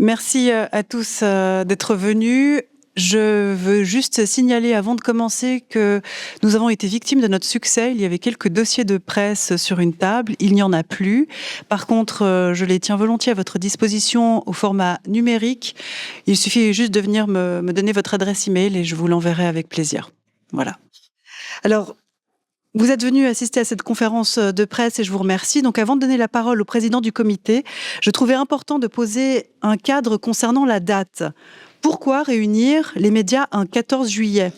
Merci à tous d'être venus. Je veux juste signaler avant de commencer que nous avons été victimes de notre succès. Il y avait quelques dossiers de presse sur une table, il n'y en a plus. Par contre, je les tiens volontiers à votre disposition au format numérique. Il suffit juste de venir me donner votre adresse email et je vous l'enverrai avec plaisir. Voilà. Alors, vous êtes venu assister à cette conférence de presse et je vous remercie. Donc avant de donner la parole au président du comité, je trouvais important de poser un cadre concernant la date. Pourquoi réunir les médias un 14 juillet ?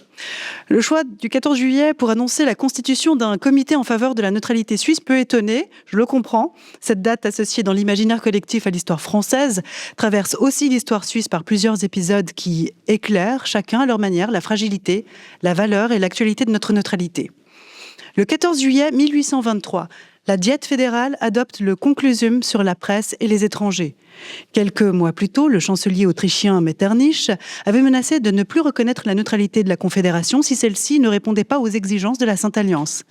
Le choix du 14 juillet pour annoncer la constitution d'un comité en faveur de la neutralité suisse peut étonner, je le comprends. Cette date associée dans l'imaginaire collectif à l'histoire française traverse aussi l'histoire suisse par plusieurs épisodes qui éclairent, chacun à leur manière, la fragilité, la valeur et l'actualité de notre neutralité. Le 14 juillet 1823, la Diète fédérale adopte le Conclusium sur la presse et les étrangers. Quelques mois plus tôt, le chancelier autrichien Metternich avait menacé de ne plus reconnaître la neutralité de la Confédération si celle-ci ne répondait pas aux exigences de la Sainte Alliance.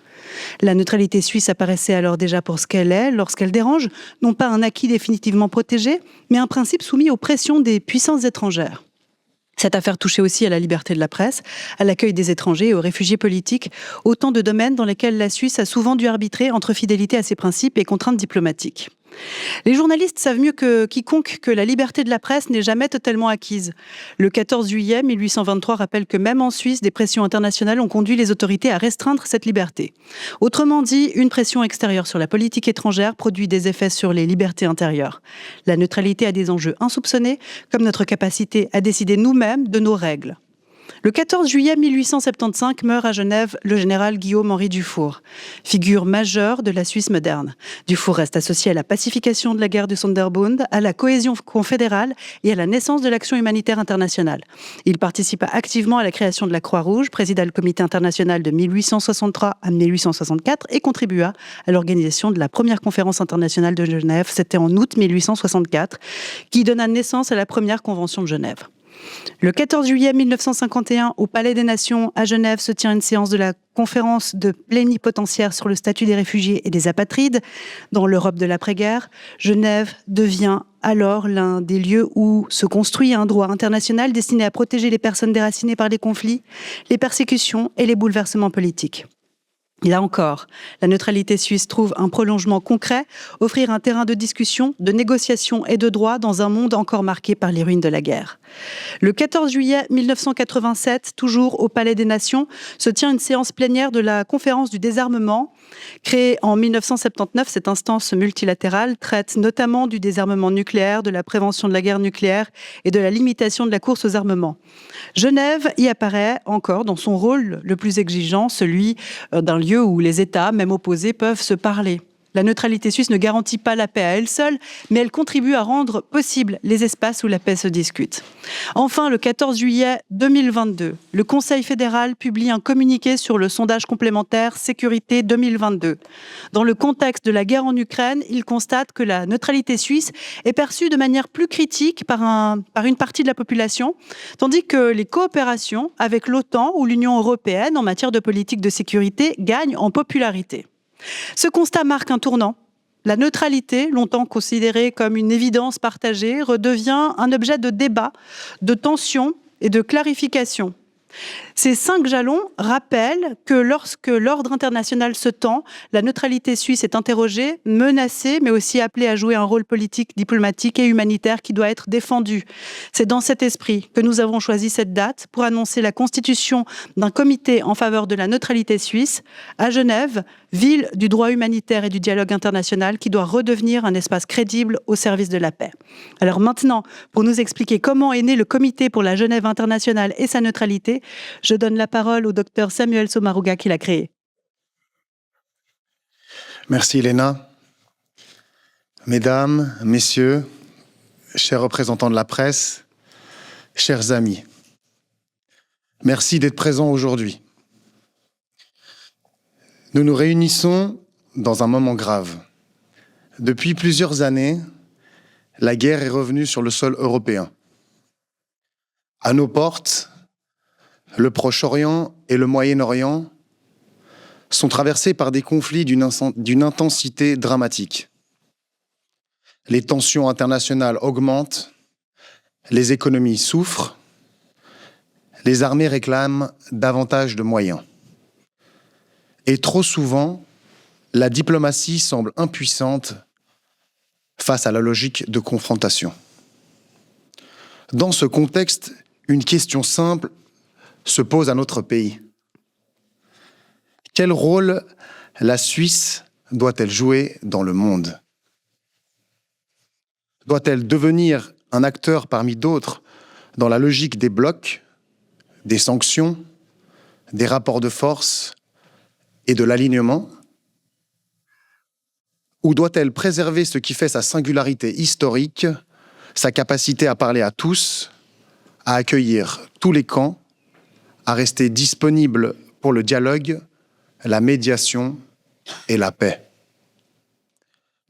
La neutralité suisse apparaissait alors déjà pour ce qu'elle est, lorsqu'elle dérange, non pas un acquis définitivement protégé, mais un principe soumis aux pressions des puissances étrangères. Cette affaire touchait aussi à la liberté de la presse, à l'accueil des étrangers et aux réfugiés politiques, autant de domaines dans lesquels la Suisse a souvent dû arbitrer entre fidélité à ses principes et contraintes diplomatiques. Les journalistes savent mieux que quiconque que la liberté de la presse n'est jamais totalement acquise. Le 14 juillet 1823 rappelle que même en Suisse, des pressions internationales ont conduit les autorités à restreindre cette liberté. Autrement dit, une pression extérieure sur la politique étrangère produit des effets sur les libertés intérieures. La neutralité a des enjeux insoupçonnés, comme notre capacité à décider nous-mêmes de nos règles. Le 14 juillet 1875 meurt à Genève le général Guillaume-Henri Dufour, figure majeure de la Suisse moderne. Dufour reste associé à la pacification de la guerre du Sonderbund, à la cohésion confédérale et à la naissance de l'action humanitaire internationale. Il participa activement à la création de la Croix-Rouge, présida le comité international de 1863 à 1864 et contribua à l'organisation de la première conférence internationale de Genève, c'était en août 1864, qui donna naissance à la première convention de Genève. Le 14 juillet 1951, au Palais des Nations, à Genève, se tient une séance de la conférence de plénipotentiaires sur le statut des réfugiés et des apatrides. Dans l'Europe de l'après-guerre, Genève devient alors l'un des lieux où se construit un droit international destiné à protéger les personnes déracinées par les conflits, les persécutions et les bouleversements politiques. Là encore, la neutralité suisse trouve un prolongement concret, offrir un terrain de discussion, de négociation et de droit dans un monde encore marqué par les ruines de la guerre. Le 14 juillet 1987, toujours au Palais des Nations, se tient une séance plénière de la conférence du désarmement. Créée en 1979, cette instance multilatérale traite notamment du désarmement nucléaire, de la prévention de la guerre nucléaire et de la limitation de la course aux armements. Genève y apparaît encore dans son rôle le plus exigeant, celui d'un lieu où les États, même opposés, peuvent se parler. La neutralité suisse ne garantit pas la paix à elle seule, mais elle contribue à rendre possible les espaces où la paix se discute. Enfin, le 14 juillet 2022, le Conseil fédéral publie un communiqué sur le sondage complémentaire Sécurité 2022. Dans le contexte de la guerre en Ukraine, il constate que la neutralité suisse est perçue de manière plus critique par une partie de la population, tandis que les coopérations avec l'OTAN ou l'Union européenne en matière de politique de sécurité gagnent en popularité. Ce constat marque un tournant. La neutralité, longtemps considérée comme une évidence partagée, redevient un objet de débat, de tension et de clarification. Ces 5 jalons rappellent que lorsque l'ordre international se tend, la neutralité suisse est interrogée, menacée, mais aussi appelée à jouer un rôle politique, diplomatique et humanitaire qui doit être défendu. C'est dans cet esprit que nous avons choisi cette date pour annoncer la constitution d'un comité en faveur de la neutralité suisse à Genève, ville du droit humanitaire et du dialogue international qui doit redevenir un espace crédible au service de la paix. Alors maintenant, pour nous expliquer comment est né le comité pour la Genève internationale et sa neutralité, je donne la parole au docteur Samuel Sommaruga qui l'a créé. Merci Elena. Mesdames, messieurs, chers représentants de la presse, chers amis, merci d'être présents aujourd'hui. Nous nous réunissons dans un moment grave. Depuis plusieurs années, la guerre est revenue sur le sol européen. À nos portes, le Proche-Orient et le Moyen-Orient sont traversés par des conflits d'une intensité dramatique. Les tensions internationales augmentent, les économies souffrent, les armées réclament davantage de moyens. Et trop souvent, la diplomatie semble impuissante face à la logique de confrontation. Dans ce contexte, une question simple se pose à notre pays. Quel rôle la Suisse doit-elle jouer dans le monde ? Doit-elle devenir un acteur parmi d'autres dans la logique des blocs, des sanctions, des rapports de force et de l'alignement ? Ou doit-elle préserver ce qui fait sa singularité historique, sa capacité à parler à tous, à accueillir tous les camps, à rester disponible pour le dialogue, la médiation et la paix?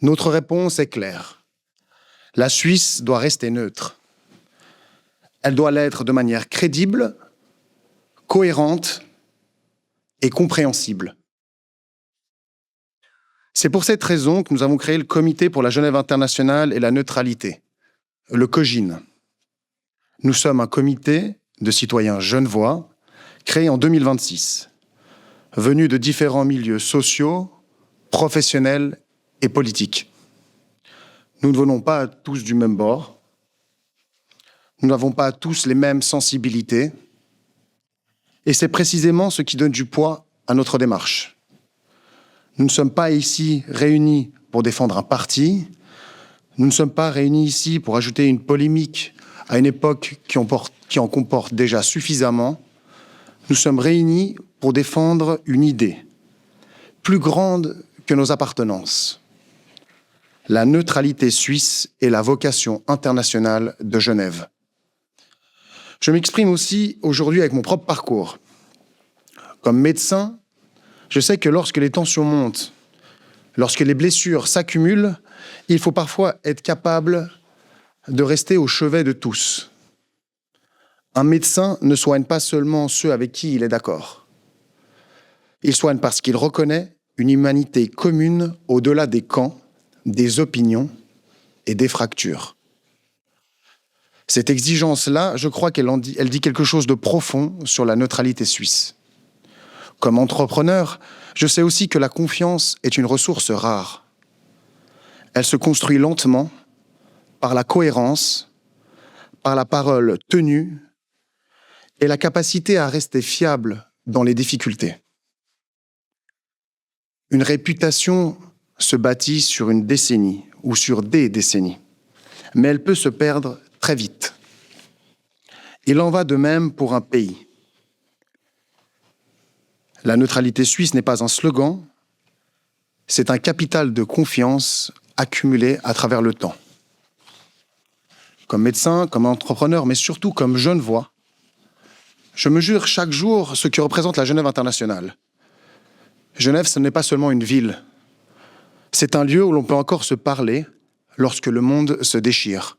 Notre réponse est claire. La Suisse doit rester neutre. Elle doit l'être de manière crédible, cohérente et compréhensible. C'est pour cette raison que nous avons créé le Comité pour la Genève internationale et la neutralité, le COGIN. Nous sommes un comité de citoyens genevois créé en 2026, venus de différents milieux sociaux, professionnels et politiques. Nous ne venons pas tous du même bord, nous n'avons pas tous les mêmes sensibilités, et c'est précisément ce qui donne du poids à notre démarche. Nous ne sommes pas ici réunis pour défendre un parti, nous ne sommes pas réunis ici pour ajouter une polémique à une époque qui en comporte déjà suffisamment. Nous sommes réunis pour défendre une idée plus grande que nos appartenances. La neutralité suisse et la vocation internationale de Genève. Je m'exprime aussi aujourd'hui avec mon propre parcours. Comme médecin, je sais que lorsque les tensions montent, lorsque les blessures s'accumulent, il faut parfois être capable de rester au chevet de tous. Un médecin ne soigne pas seulement ceux avec qui il est d'accord. Il soigne parce qu'il reconnaît une humanité commune au-delà des camps, des opinions et des fractures. Cette exigence-là, je crois qu'elle dit quelque chose de profond sur la neutralité suisse. Comme entrepreneur, je sais aussi que la confiance est une ressource rare. Elle se construit lentement, par la cohérence, par la parole tenue et la capacité à rester fiable dans les difficultés. Une réputation se bâtit sur une décennie ou sur des décennies, mais elle peut se perdre très vite. Il en va de même pour un pays. La neutralité suisse n'est pas un slogan, c'est un capital de confiance accumulé à travers le temps. Comme médecin, comme entrepreneur, mais surtout comme genevois, je mesure chaque jour ce que représente la Genève internationale. Genève, ce n'est pas seulement une ville. C'est un lieu où l'on peut encore se parler lorsque le monde se déchire.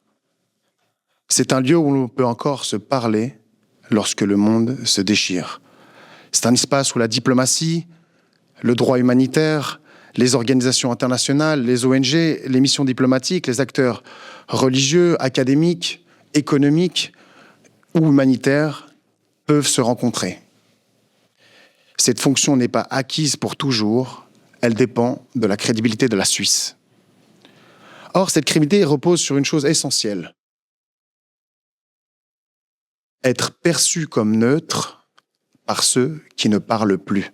C'est un lieu où l'on peut encore se parler lorsque le monde se déchire. C'est un espace où la diplomatie, le droit humanitaire, les organisations internationales, les ONG, les missions diplomatiques, les acteurs religieux, académiques, économiques ou humanitaires peuvent se rencontrer. Cette fonction n'est pas acquise pour toujours, elle dépend de la crédibilité de la Suisse. Or, cette crédibilité repose sur une chose essentielle. Être perçu comme neutre par ceux qui ne parlent plus.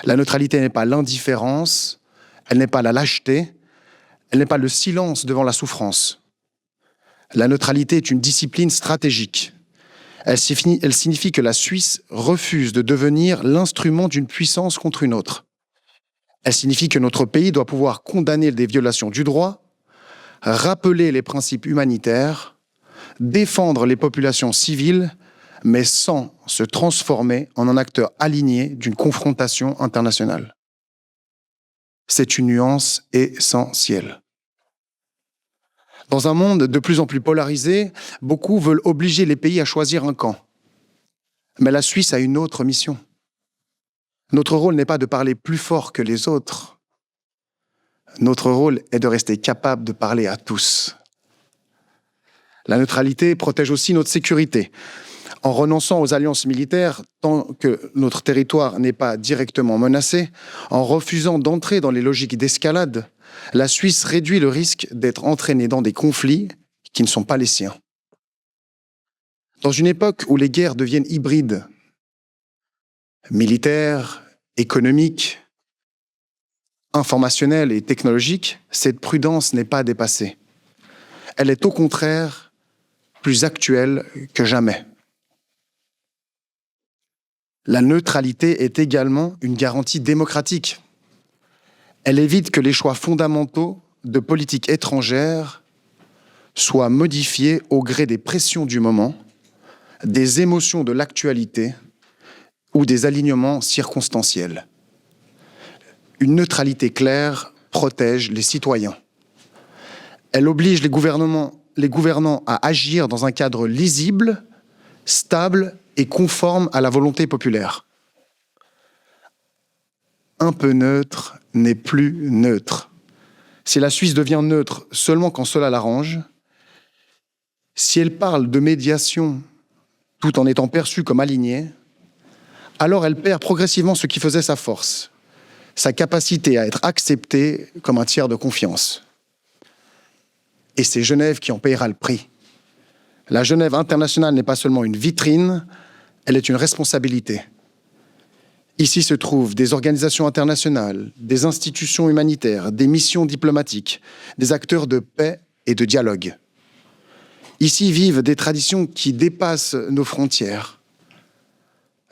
La neutralité n'est pas l'indifférence, elle n'est pas la lâcheté, elle n'est pas le silence devant la souffrance. La neutralité est une discipline stratégique. Elle signifie que la Suisse refuse de devenir l'instrument d'une puissance contre une autre. Elle signifie que notre pays doit pouvoir condamner des violations du droit, rappeler les principes humanitaires, défendre les populations civiles, mais sans se transformer en un acteur aligné d'une confrontation internationale. C'est une nuance essentielle. Dans un monde de plus en plus polarisé, beaucoup veulent obliger les pays à choisir un camp. Mais la Suisse a une autre mission. Notre rôle n'est pas de parler plus fort que les autres. Notre rôle est de rester capable de parler à tous. La neutralité protège aussi notre sécurité. En renonçant aux alliances militaires, tant que notre territoire n'est pas directement menacé, en refusant d'entrer dans les logiques d'escalade, la Suisse réduit le risque d'être entraînée dans des conflits qui ne sont pas les siens. Dans une époque où les guerres deviennent hybrides, militaires, économiques, informationnelles et technologiques, cette prudence n'est pas dépassée. Elle est au contraire plus actuelle que jamais. La neutralité est également une garantie démocratique. Elle évite que les choix fondamentaux de politique étrangère soient modifiés au gré des pressions du moment, des émotions de l'actualité ou des alignements circonstanciels. Une neutralité claire protège les citoyens. Elle oblige les gouvernants à agir dans un cadre lisible, stable et conforme à la volonté populaire. Un peu neutre n'est plus neutre. Si la Suisse devient neutre seulement quand cela l'arrange, si elle parle de médiation tout en étant perçue comme alignée, alors elle perd progressivement ce qui faisait sa force, sa capacité à être acceptée comme un tiers de confiance. Et c'est Genève qui en paiera le prix. La Genève internationale n'est pas seulement une vitrine, elle est une responsabilité. Ici se trouvent des organisations internationales, des institutions humanitaires, des missions diplomatiques, des acteurs de paix et de dialogue. Ici vivent des traditions qui dépassent nos frontières.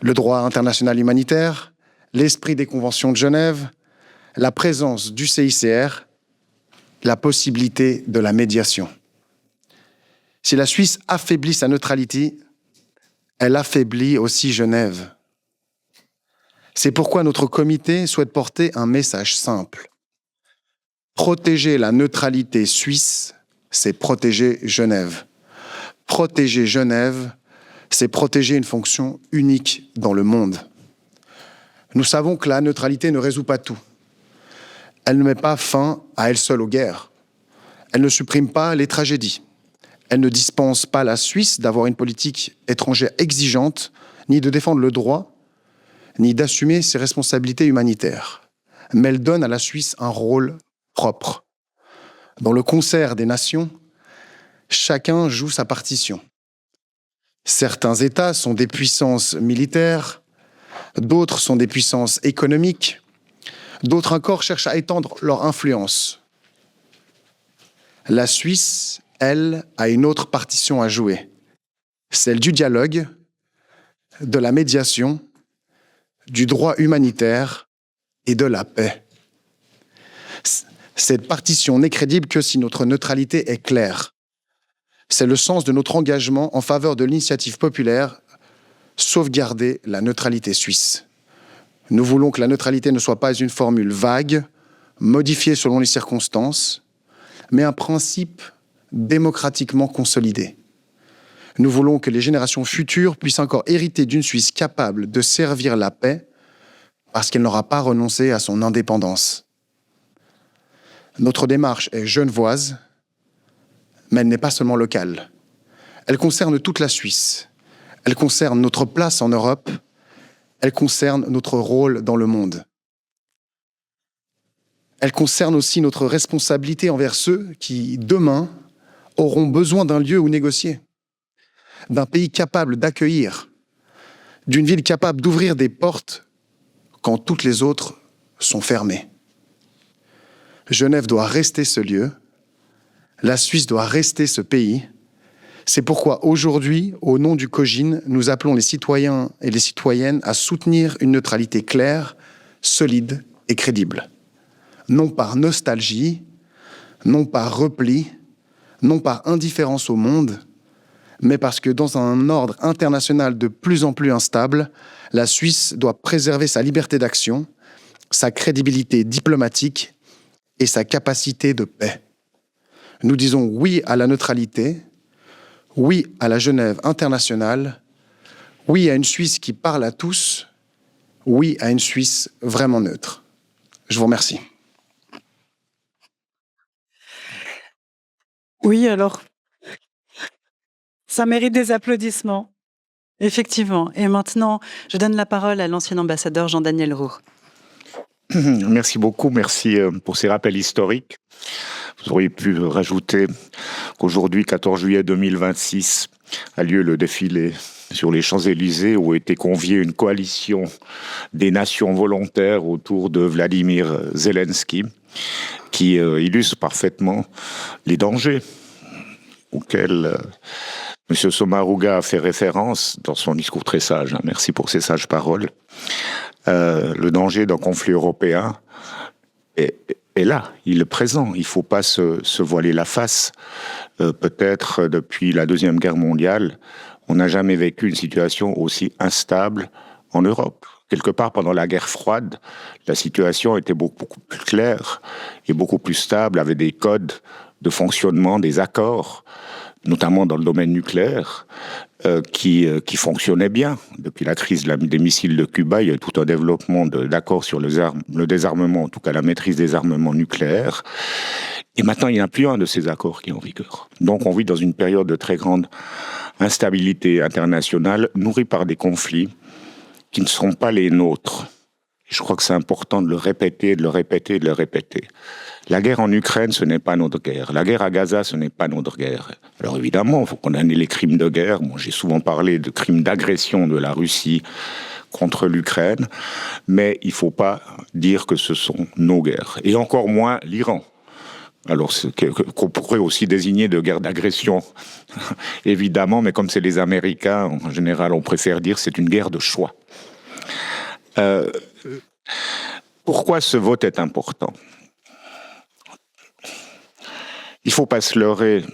Le droit international humanitaire, l'esprit des conventions de Genève, la présence du CICR, la possibilité de la médiation. Si la Suisse affaiblit sa neutralité, elle affaiblit aussi Genève. C'est pourquoi notre comité souhaite porter un message simple. Protéger la neutralité suisse, c'est protéger Genève. Protéger Genève, c'est protéger une fonction unique dans le monde. Nous savons que la neutralité ne résout pas tout. Elle ne met pas fin à elle seule aux guerres. Elle ne supprime pas les tragédies. Elle ne dispense pas la Suisse d'avoir une politique étrangère exigeante, ni de défendre le droit, ni d'assumer ses responsabilités humanitaires. Mais elle donne à la Suisse un rôle propre. Dans le concert des nations, chacun joue sa partition. Certains États sont des puissances militaires, d'autres sont des puissances économiques, d'autres encore cherchent à étendre leur influence. La Suisse, elle, a une autre partition à jouer, celle du dialogue, de la médiation, du droit humanitaire et de la paix. Cette partition n'est crédible que si notre neutralité est claire. C'est le sens de notre engagement en faveur de l'initiative populaire sauvegarder la neutralité suisse. Nous voulons que la neutralité ne soit pas une formule vague, modifiée selon les circonstances, mais un principe démocratiquement consolidé. Nous voulons que les générations futures puissent encore hériter d'une Suisse capable de servir la paix parce qu'elle n'aura pas renoncé à son indépendance. Notre démarche est genevoise, mais elle n'est pas seulement locale. Elle concerne toute la Suisse. Elle concerne notre place en Europe. Elle concerne notre rôle dans le monde. Elle concerne aussi notre responsabilité envers ceux qui, demain, auront besoin d'un lieu où négocier, d'un pays capable d'accueillir, d'une ville capable d'ouvrir des portes quand toutes les autres sont fermées. Genève doit rester ce lieu, la Suisse doit rester ce pays. C'est pourquoi aujourd'hui, au nom du COJIN, nous appelons les citoyens et les citoyennes à soutenir une neutralité claire, solide et crédible. Non par nostalgie, non par repli, non par indifférence au monde, mais parce que dans un ordre international de plus en plus instable, la Suisse doit préserver sa liberté d'action, sa crédibilité diplomatique et sa capacité de paix. Nous disons oui à la neutralité, oui à la Genève internationale, oui à une Suisse qui parle à tous, oui à une Suisse vraiment neutre. Je vous remercie. Oui, alors Ça mérite des applaudissements. Effectivement. Et maintenant, je donne la parole à l'ancien ambassadeur Jean-Daniel Roux. Merci beaucoup, merci pour ces rappels historiques. Vous auriez pu rajouter qu'aujourd'hui, 14 juillet 2026, a lieu le défilé sur les Champs-Élysées où a été conviée une coalition des nations volontaires autour de Vladimir Zelensky, qui illustre parfaitement les dangers auxquels M. Sommaruga a fait référence dans son discours très sage. Merci pour ces sages paroles. Le danger d'un conflit européen est là, il est présent. Il ne faut pas se voiler la face. Peut-être depuis la Deuxième Guerre mondiale, on n'a jamais vécu une situation aussi instable en Europe. Quelque part, pendant la guerre froide, la situation était beaucoup plus claire et beaucoup plus stable, avec des codes de fonctionnement, des accords, notamment dans le domaine nucléaire, qui fonctionnaient bien. Depuis la crise des missiles de Cuba, il y a eu tout un développement d'accords sur le désarmement, en tout cas la maîtrise des armements nucléaires. Et maintenant, il n'y a plus un de ces accords qui est en vigueur. Donc on vit dans une période de très grande instabilité internationale, nourrie par des conflits qui ne sont pas les nôtres. Je crois que c'est important de le répéter, de le répéter, de le répéter. La guerre en Ukraine, ce n'est pas notre guerre. La guerre à Gaza, ce n'est pas notre guerre. Alors évidemment, il faut condamner les crimes de guerre. Moi, j'ai souvent parlé de crimes d'agression de la Russie contre l'Ukraine, mais il ne faut pas dire que ce sont nos guerres. Et encore moins l'Iran. Alors, qu'on pourrait aussi désigner de guerre d'agression, évidemment, mais comme c'est les Américains, en général, on préfère dire que c'est une guerre de choix. Pourquoi ce vote est important ? Il ne faut pas se leurrer.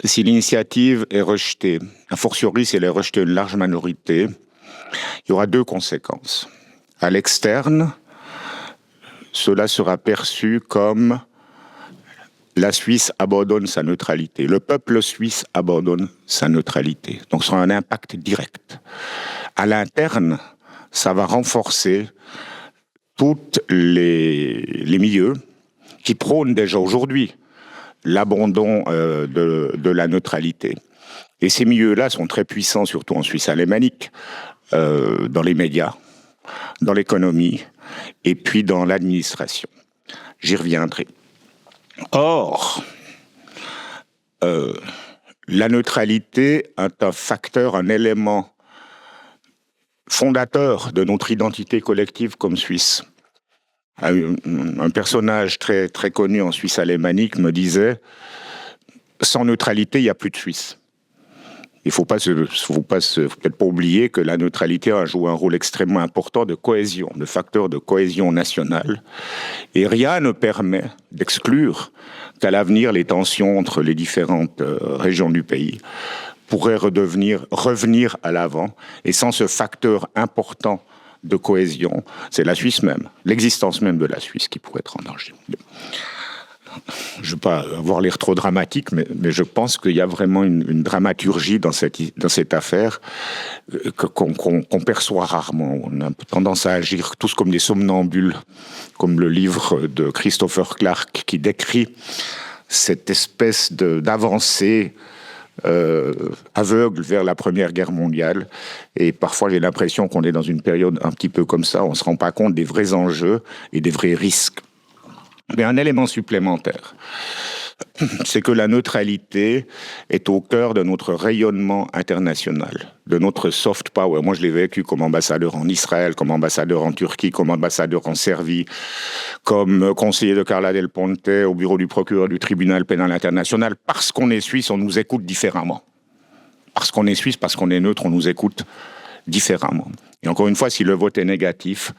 Si l'initiative est rejetée, a fortiori si elle est rejetée une large minorité, il y aura deux conséquences. À l'externe, cela sera perçu comme la Suisse abandonne sa neutralité. Le peuple suisse abandonne sa neutralité. Donc, ça aura un impact direct. À l'interne, ça va renforcer tous les milieux qui prônent déjà aujourd'hui l'abandon de la neutralité. Et ces milieux-là sont très puissants, surtout en Suisse alémanique, dans les médias, dans l'économie et puis dans l'administration. J'y reviendrai. Or, la neutralité est un facteur, un élément fondateur de notre identité collective comme Suisse. Un personnage très, très connu en Suisse alémanique me disait « Sans neutralité, il n'y a plus de Suisse ». Il ne faut peut-être pas oublier que la neutralité a joué un rôle extrêmement important de cohésion, de facteur de cohésion nationale. Et rien ne permet d'exclure qu'à l'avenir, les tensions entre les différentes régions du pays pourraient revenir à l'avant. Et sans ce facteur important de cohésion, c'est la Suisse même, l'existence même de la Suisse qui pourrait être en danger. Je ne veux pas avoir l'air trop dramatique, mais je pense qu'il y a vraiment une dramaturgie dans cette affaire qu'on perçoit rarement. On a tendance à agir tous comme des somnambules, comme le livre de Christopher Clark qui décrit cette espèce d'avancée aveugle vers la Première Guerre mondiale. Et parfois, j'ai l'impression qu'on est dans une période un petit peu comme ça. On ne se rend pas compte des vrais enjeux et des vrais risques. Mais un élément supplémentaire, c'est que la neutralité est au cœur de notre rayonnement international, de notre soft power. Moi, je l'ai vécu comme ambassadeur en Israël, comme ambassadeur en Turquie, comme ambassadeur en Serbie, comme conseiller de Carla Del Ponte au bureau du procureur du tribunal pénal international. Parce qu'on est suisse, on nous écoute différemment. Parce qu'on est suisse, parce qu'on est neutre, on nous écoute différemment. Et encore une fois, si le vote est négatif,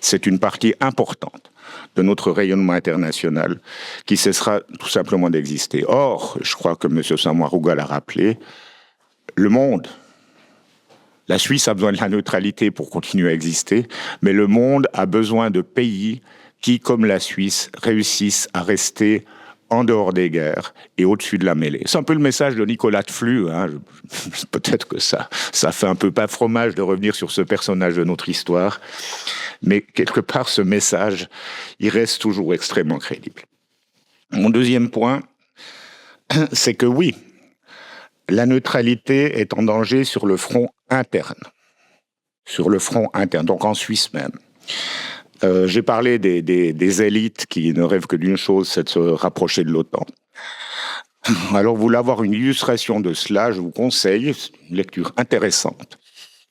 c'est une partie importante de notre rayonnement international qui cessera tout simplement d'exister. Or, je crois que M. Sommaruga l'a rappelé, le monde, la Suisse a besoin de la neutralité pour continuer à exister, mais le monde a besoin de pays qui, comme la Suisse, réussissent à rester en dehors des guerres et au-dessus de la mêlée. C'est un peu le message de Nicolas de Flue. Hein. Peut-être que ça fait un peu pas fromage de revenir sur ce personnage de notre histoire, mais quelque part, ce message, il reste toujours extrêmement crédible. Mon deuxième point, c'est que oui, la neutralité est en danger sur le front interne. Sur le front interne, donc en Suisse même. J'ai parlé des élites qui ne rêvent que d'une chose, c'est de se rapprocher de l'OTAN. Alors, vous voulez avoir une illustration de cela, je vous conseille, une lecture intéressante,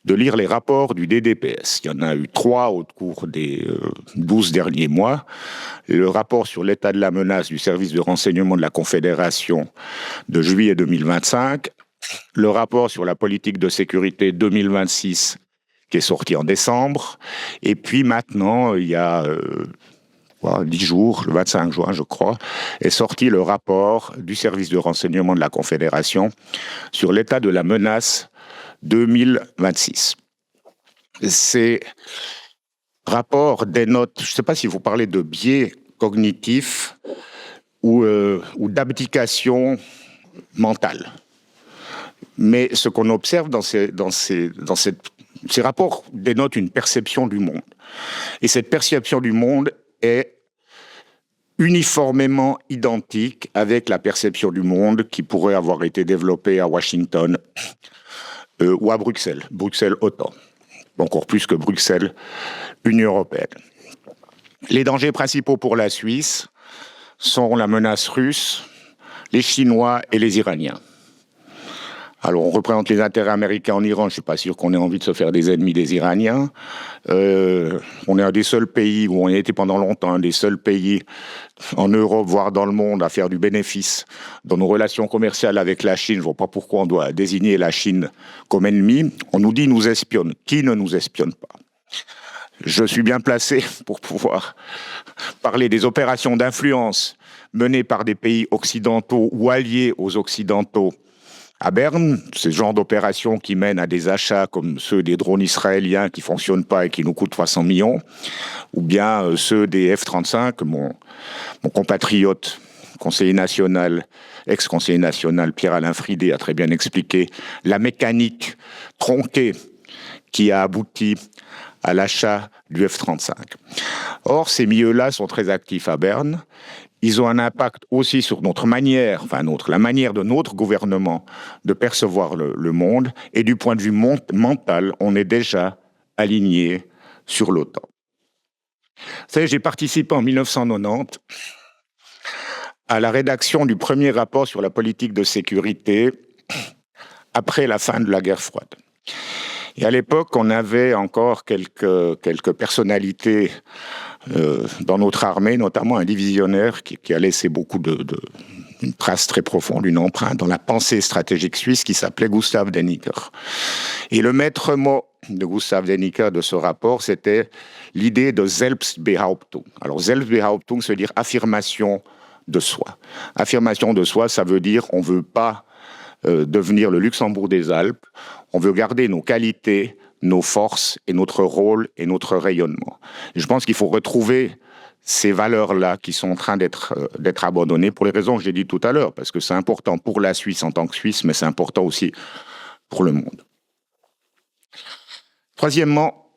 de lire les rapports du DDPS. Il y en a eu 3 au cours des 12 derniers mois. Le rapport sur l'état de la menace du service de renseignement de la Confédération de juillet 2025, le rapport sur la politique de sécurité 2026 qui est sorti en décembre, et puis maintenant, il y a 10 jours, le 25 juin, je crois, est sorti le rapport du service de renseignement de la Confédération sur l'état de la menace 2026. Ces rapports dénotent, je ne sais pas si vous parlez de biais cognitifs ou d'abdication mentale. Mais ce qu'on observe dans ces rapports dénotent une perception du monde. Et cette perception du monde est uniformément identique avec la perception du monde qui pourrait avoir été développée à Washington ou à Bruxelles. Bruxelles-OTAN. Encore plus que Bruxelles, Union européenne. Les dangers principaux pour la Suisse sont la menace russe, les Chinois et les Iraniens. Alors, on représente les intérêts américains en Iran. Je ne suis pas sûr qu'on ait envie de se faire des ennemis des Iraniens. On est un des seuls pays, où on a été pendant longtemps, un des seuls pays en Europe, voire dans le monde, à faire du bénéfice dans nos relations commerciales avec la Chine. Je ne vois pas pourquoi on doit désigner la Chine comme ennemi. On nous dit nous espionne. Qui ne nous espionne pas? Je suis bien placé pour pouvoir parler des opérations d'influence menées par des pays occidentaux ou alliés aux occidentaux à Berne, c'est ce genre d'opérations qui mènent à des achats comme ceux des drones israéliens qui ne fonctionnent pas et qui nous coûtent 300 millions, ou bien ceux des F-35, mon compatriote, conseiller national, ex-conseiller national Pierre-Alain Fridé a très bien expliqué la mécanique tronquée qui a abouti à l'achat du F-35. Or, ces milieux-là sont très actifs à Berne. Ils ont un impact aussi sur la manière de notre gouvernement de percevoir le monde. Et du point de vue mental, on est déjà aligné sur l'OTAN. Vous savez, j'ai participé en 1990 à la rédaction du premier rapport sur la politique de sécurité après la fin de la guerre froide. Et à l'époque, on avait encore quelques personnalités dans notre armée, notamment un divisionnaire qui a laissé beaucoup une trace très profonde, une empreinte dans la pensée stratégique suisse qui s'appelait Gustav Deniker. Et le maître mot de Gustav Deniker de ce rapport, c'était l'idée de Selbstbehauptung. Alors Selbstbehauptung, ça veut dire affirmation de soi. Affirmation de soi, ça veut dire on ne veut pas devenir le Luxembourg des Alpes, on veut garder nos qualités, nos forces et notre rôle et notre rayonnement. Et je pense qu'il faut retrouver ces valeurs-là qui sont en train d'être abandonnées pour les raisons que j'ai dites tout à l'heure, parce que c'est important pour la Suisse en tant que Suisse, mais c'est important aussi pour le monde. Troisièmement,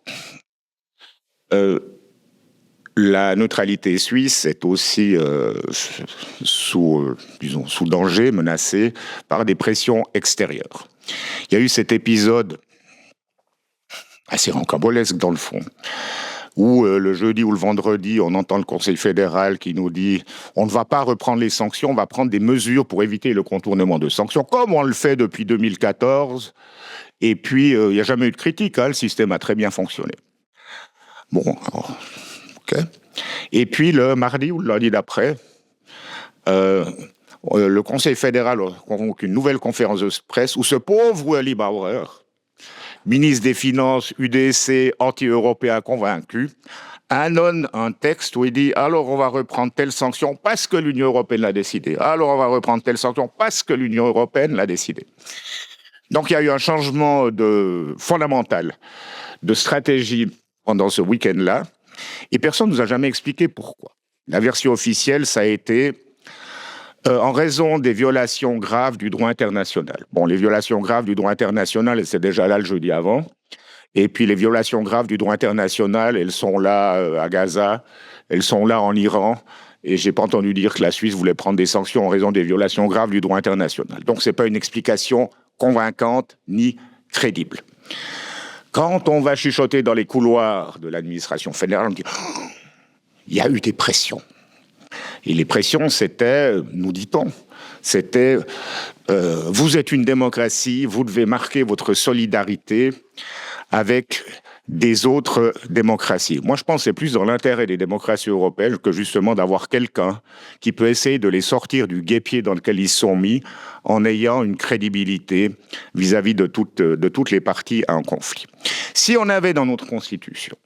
la neutralité suisse est aussi sous danger, menacée par des pressions extérieures. Il y a eu cet épisode assez rocambolesque dans le fond, où le jeudi ou le vendredi, on entend le Conseil fédéral qui nous dit « on ne va pas reprendre les sanctions, on va prendre des mesures pour éviter le contournement de sanctions, comme on le fait depuis 2014 ». Et puis, il n'y a jamais eu de critique, le système a très bien fonctionné. Bon, alors, ok. Et puis, le mardi ou le lundi d'après, le Conseil fédéral convoque une nouvelle conférence de presse où ce pauvre Ueli Maurer, ministre des Finances, UDC, anti-européen convaincu, annonce un texte où il dit « alors on va reprendre telle sanction parce que l'Union européenne l'a décidé. Alors on va reprendre telle sanction parce que l'Union européenne l'a décidé. » Donc il y a eu un changement fondamental de stratégie pendant ce week-end-là et personne ne nous a jamais expliqué pourquoi. La version officielle, ça a été en raison des violations graves du droit international. Bon, les violations graves du droit international, c'est déjà là le jeudi avant. Et puis les violations graves du droit international, elles sont là à Gaza, elles sont là en Iran, Et je n'ai pas entendu dire que la Suisse voulait prendre des sanctions en raison des violations graves du droit international. Donc, ce n'est pas une explication convaincante ni crédible. Quand on va chuchoter dans les couloirs de l'administration fédérale, on dit oh, il y a eu des pressions. Et les pressions, c'était, nous dit-on, c'était vous êtes une démocratie, vous devez marquer votre solidarité avec des autres démocraties. Moi, je pense que c'est plus dans l'intérêt des démocraties européennes que justement d'avoir quelqu'un qui peut essayer de les sortir du guêpier dans lequel ils sont mis en ayant une crédibilité vis-à-vis de toutes les parties à un conflit. Si on avait dans notre Constitution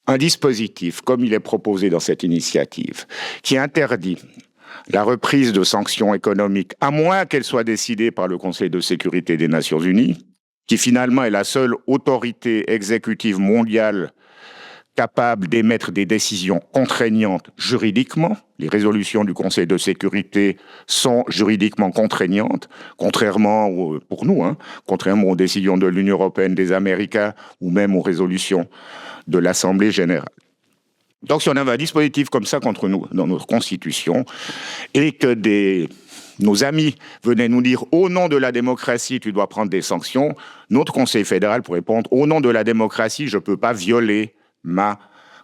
un dispositif, comme il est proposé dans cette initiative, qui interdit la reprise de sanctions économiques, à moins qu'elles soient décidées par le Conseil de sécurité des Nations Unies, qui finalement est la seule autorité exécutive mondiale capable d'émettre des décisions contraignantes juridiquement. Les résolutions du Conseil de sécurité sont juridiquement contraignantes, contrairement pour nous, contrairement aux décisions de l'Union européenne, des Américains ou même aux résolutions de l'Assemblée générale. Donc si on avait un dispositif comme ça contre nous dans notre Constitution et que nos amis venaient nous dire au nom de la démocratie, tu dois prendre des sanctions, notre Conseil fédéral pourrait répondre au nom de la démocratie, je ne peux pas violer ma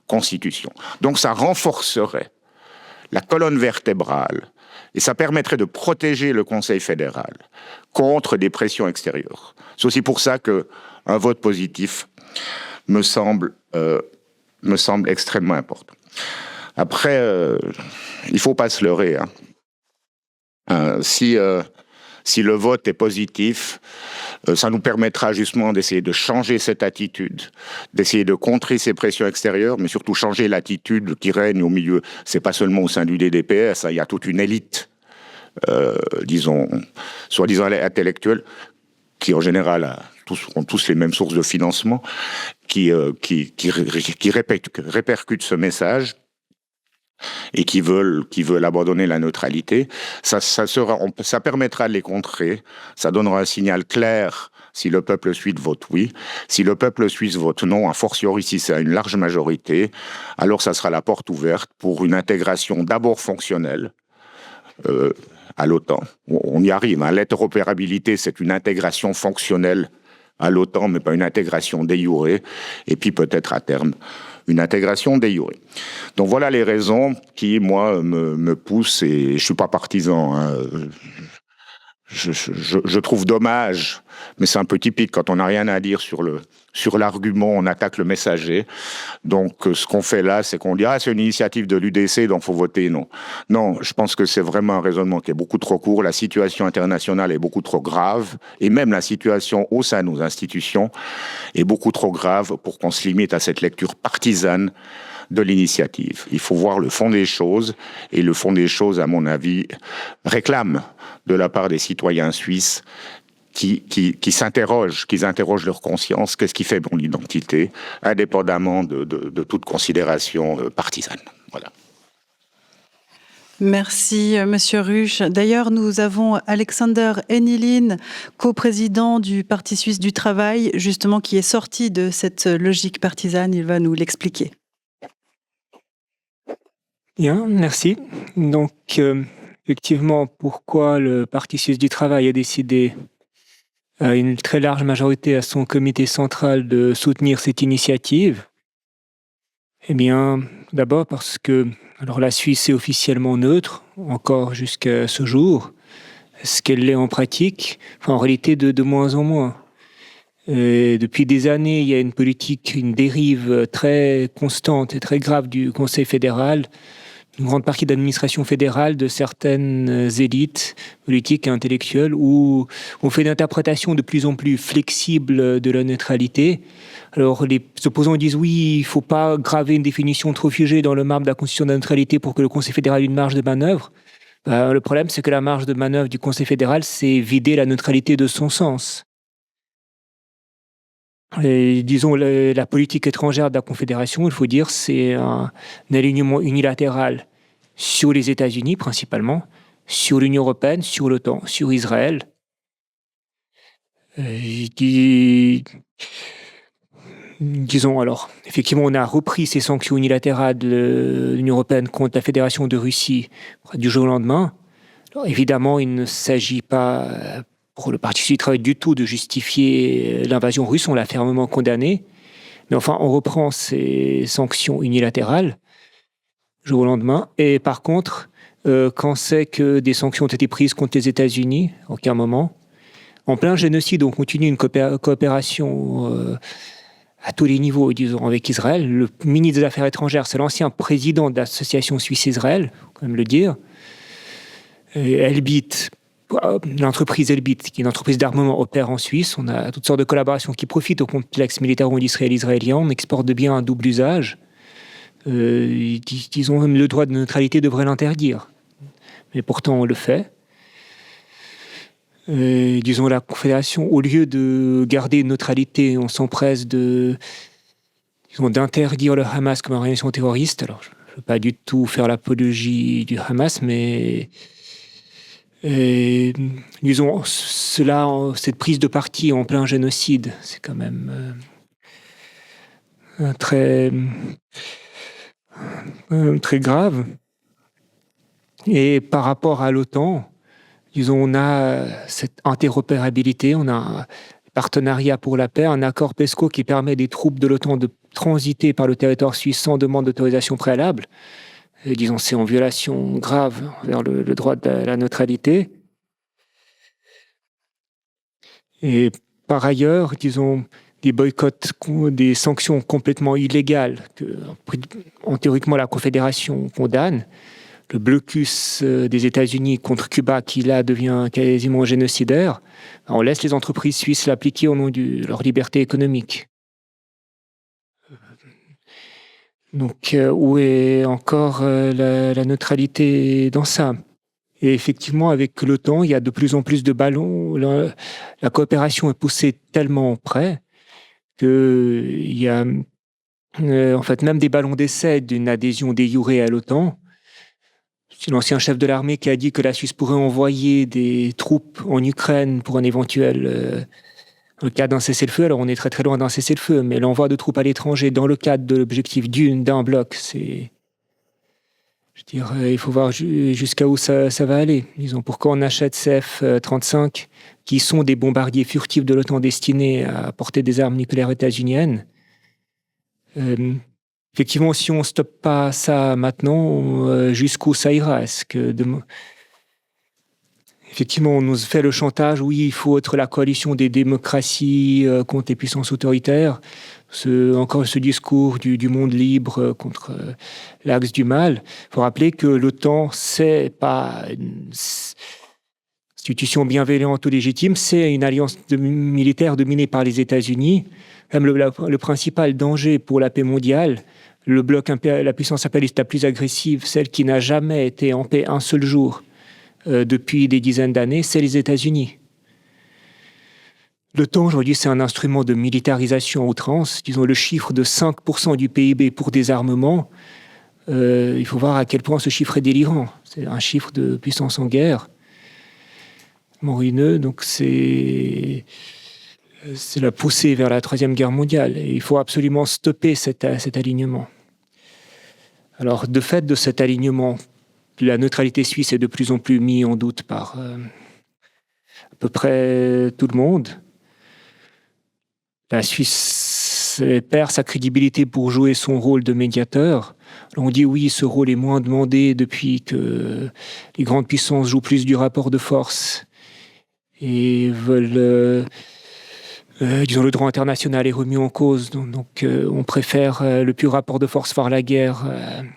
Constitution. Donc ça renforcerait la colonne vertébrale et ça permettrait de protéger le Conseil fédéral contre des pressions extérieures. C'est aussi pour ça qu'un vote positif me semble extrêmement important. Après, il ne faut pas se leurrer. Si le vote est positif, ça nous permettra justement d'essayer de changer cette attitude, d'essayer de contrer ces pressions extérieures, mais surtout changer l'attitude qui règne au milieu. C'est pas seulement au sein du DDPS, il y a toute une élite, soi-disant intellectuelle, qui en général ont tous les mêmes sources de financement, qui répercutent ce message et qui veulent abandonner la neutralité. Ça permettra de les contrer, ça donnera un signal clair si le peuple suisse vote oui. Si le peuple suisse vote non, a fortiori si c'est à une large majorité, alors ça sera la porte ouverte pour une intégration d'abord fonctionnelle à l'OTAN. On y arrive, l'interopérabilité, c'est une intégration fonctionnelle à l'OTAN, mais pas une intégration de jure, et puis peut-être à terme, une intégration de jure. Donc voilà les raisons qui, moi, me poussent, et je ne suis pas partisan. Je trouve dommage, mais c'est un peu typique, quand on n'a rien à dire sur l'argument, on attaque le messager. Donc ce qu'on fait là, c'est qu'on dit « Ah, c'est une initiative de l'UDC, donc il faut voter non ». Non, je pense que c'est vraiment un raisonnement qui est beaucoup trop court. La situation internationale est beaucoup trop grave, et même la situation au sein de nos institutions est beaucoup trop grave pour qu'on se limite à cette lecture partisane de l'initiative. Il faut voir le fond des choses, et le fond des choses, à mon avis, réclame de la part des citoyens suisses qui s'interrogent, qui interrogent leur conscience, qu'est-ce qui fait mon identité, indépendamment de toute considération partisane. Voilà. Merci, Monsieur Ruch. D'ailleurs, nous avons Alexander Enilin, coprésident du Parti suisse du travail, justement, qui est sorti de cette logique partisane. Il va nous l'expliquer. Bien, merci. Donc, effectivement, pourquoi le Parti suisse du travail a décidé à une très large majorité à son comité central de soutenir cette initiative? Eh bien, d'abord parce que la Suisse est officiellement neutre, encore jusqu'à ce jour. Est-ce qu'elle l'est en pratique? Enfin, en réalité, de moins en moins. Depuis des années, il y a une politique, une dérive très constante et très grave du Conseil fédéral, une grande partie d'administration fédérale, de certaines élites politiques et intellectuelles, où on fait une interprétation de plus en plus flexible de la neutralité. Alors les opposants disent oui, il ne faut pas graver une définition trop figée dans le marbre de la Constitution de la neutralité pour que le Conseil fédéral ait une marge de manœuvre. Le problème, c'est que la marge de manœuvre du Conseil fédéral, c'est vider la neutralité de son sens. Et, disons, la politique étrangère de la Confédération, il faut dire, c'est un alignement unilatéral sur les États-Unis principalement, sur l'Union européenne, sur l'OTAN, sur Israël. disons alors, effectivement, on a repris ces sanctions unilatérales de l'Union européenne contre la Fédération de Russie du jour au lendemain. Alors, évidemment, il ne s'agit pas pour le Parti socialiste du travail du tout de justifier l'invasion russe, on l'a fermement condamnée. Mais enfin, on reprend ces sanctions unilatérales du jour au lendemain. Et par contre, quand c'est que des sanctions ont été prises contre les États-Unis, à aucun moment, en plein génocide, on continue une coopération à tous les niveaux, disons, avec Israël. Le ministre des Affaires étrangères, c'est l'ancien président de l'association Suisse-Israël, il faut quand même le dire. Elbit, l'entreprise Elbit, qui est une entreprise d'armement, opère en Suisse. On a toutes sortes de collaborations qui profitent au complexe militaro-industriel israélien. On exporte de biens à double usage. Disons, même le droit de neutralité devrait l'interdire. Mais pourtant, on le fait. Disons, la Confédération, au lieu de garder une neutralité, on s'empresse d'interdire le Hamas comme organisation terroriste. Alors, je ne veux pas du tout faire l'apologie du Hamas, mais disons, cette prise de parti en plein génocide, c'est quand même très grave. Et par rapport à l'OTAN, disons, on a cette interopérabilité, on a un partenariat pour la paix, un accord PESCO qui permet des troupes de l'OTAN de transiter par le territoire suisse sans demande d'autorisation préalable. Et, disons, c'est en violation grave vers le droit de la neutralité. Et par ailleurs, disons, des boycotts, des sanctions complètement illégales que, théoriquement, la Confédération condamne. Le blocus des États-Unis contre Cuba, qui là devient quasiment génocidaire, on laisse les entreprises suisses l'appliquer au nom de leur liberté économique. Donc, où est encore la neutralité dans ça? Et effectivement, avec le temps, il y a de plus en plus de ballons. La coopération est poussée tellement près qu'il y a en fait même des ballons d'essai d'une adhésion de jure à l'OTAN. C'est l'ancien chef de l'armée qui a dit que la Suisse pourrait envoyer des troupes en Ukraine pour un éventuel cas d'un cessez-le-feu. Alors on est très très loin d'un cessez-le-feu, mais l'envoi de troupes à l'étranger dans le cadre de l'objectif d'un bloc, c'est... Je dirais, il faut voir jusqu'à où ça va aller. Disons, pourquoi on achète ces F-35, qui sont des bombardiers furtifs de l'OTAN destinés à porter des armes nucléaires états-uniennes. Effectivement, si on ne stoppe pas ça maintenant, jusqu'où ça ira? Est-ce que effectivement, on nous fait le chantage, oui, il faut être la coalition des démocraties contre les puissances autoritaires. Encore ce discours du monde libre contre l'axe du mal. Il faut rappeler que l'OTAN, c'est pas une institution bienveillante ou légitime, c'est une alliance militaire dominée par les États-Unis. Même le principal danger pour la paix mondiale, le bloc la puissance impérialiste la plus agressive, celle qui n'a jamais été en paix un seul jour depuis des dizaines d'années, c'est les États-Unis. L'OTAN, aujourd'hui, c'est un instrument de militarisation à outrance. Disons, le chiffre de 5% du PIB pour des armements, il faut voir à quel point ce chiffre est délirant. C'est un chiffre de puissance en guerre, ruineux. Donc, c'est la poussée vers la Troisième Guerre mondiale. Et il faut absolument stopper cet alignement. Alors, de fait de cet alignement, la neutralité suisse est de plus en plus mise en doute par à peu près tout le monde. La Suisse perd sa crédibilité pour jouer son rôle de médiateur. Alors on dit oui, ce rôle est moins demandé depuis que les grandes puissances jouent plus du rapport de force et veulent... disons, le droit international est remis en cause, donc on préfère le pur rapport de force par la guerre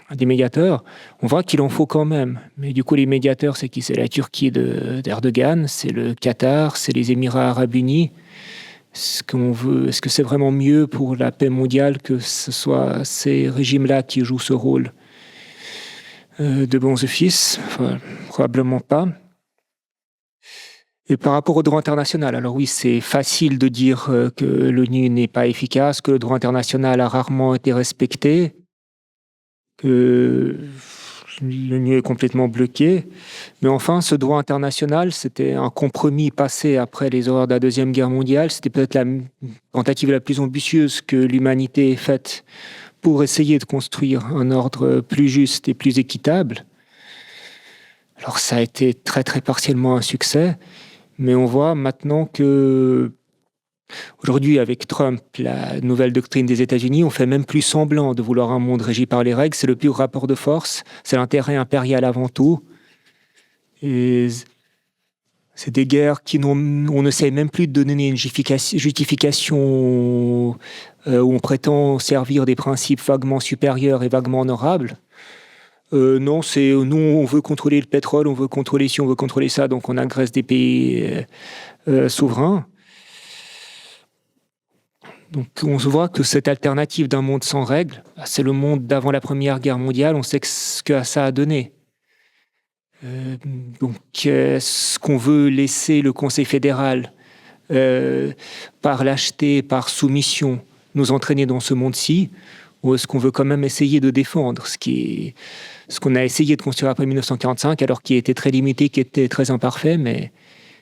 à des médiateurs. On voit qu'il en faut quand même. Mais du coup, les médiateurs, c'est qui? C'est la Turquie d'Erdogan, c'est le Qatar, c'est les Émirats arabes unis. Est-ce que c'est vraiment mieux pour la paix mondiale que ce soit ces régimes-là qui jouent ce rôle de bons offices? Enfin, probablement pas. Et par rapport au droit international, alors oui, c'est facile de dire que l'ONU n'est pas efficace, que le droit international a rarement été respecté, que l'Union est complètement bloquée. Mais enfin, ce droit international, c'était un compromis passé après les horreurs de la Deuxième Guerre mondiale. C'était peut-être la tentative la plus ambitieuse que l'humanité ait faite pour essayer de construire un ordre plus juste et plus équitable. Alors ça a été très très partiellement un succès, mais on voit maintenant que aujourd'hui, avec Trump, la nouvelle doctrine des États-Unis, on fait même plus semblant de vouloir un monde régi par les règles. C'est le pur rapport de force, c'est l'intérêt impérial avant tout. Et c'est des guerres on n'essaie même plus de donner une justification où on prétend servir des principes vaguement supérieurs et vaguement honorables. Non, nous, on veut contrôler le pétrole, on veut contrôler ci, on veut contrôler ça, donc on agresse des pays souverains. Donc on se voit que cette alternative d'un monde sans règles, c'est le monde d'avant la Première Guerre mondiale, on sait ce que ça a donné. Donc est-ce qu'on veut laisser le Conseil fédéral, par lâcheté, par soumission, nous entraîner dans ce monde-ci, ou est-ce qu'on veut quand même essayer de défendre ce qu'on a essayé de construire après 1945, alors qui était très limité, qui était très imparfait, mais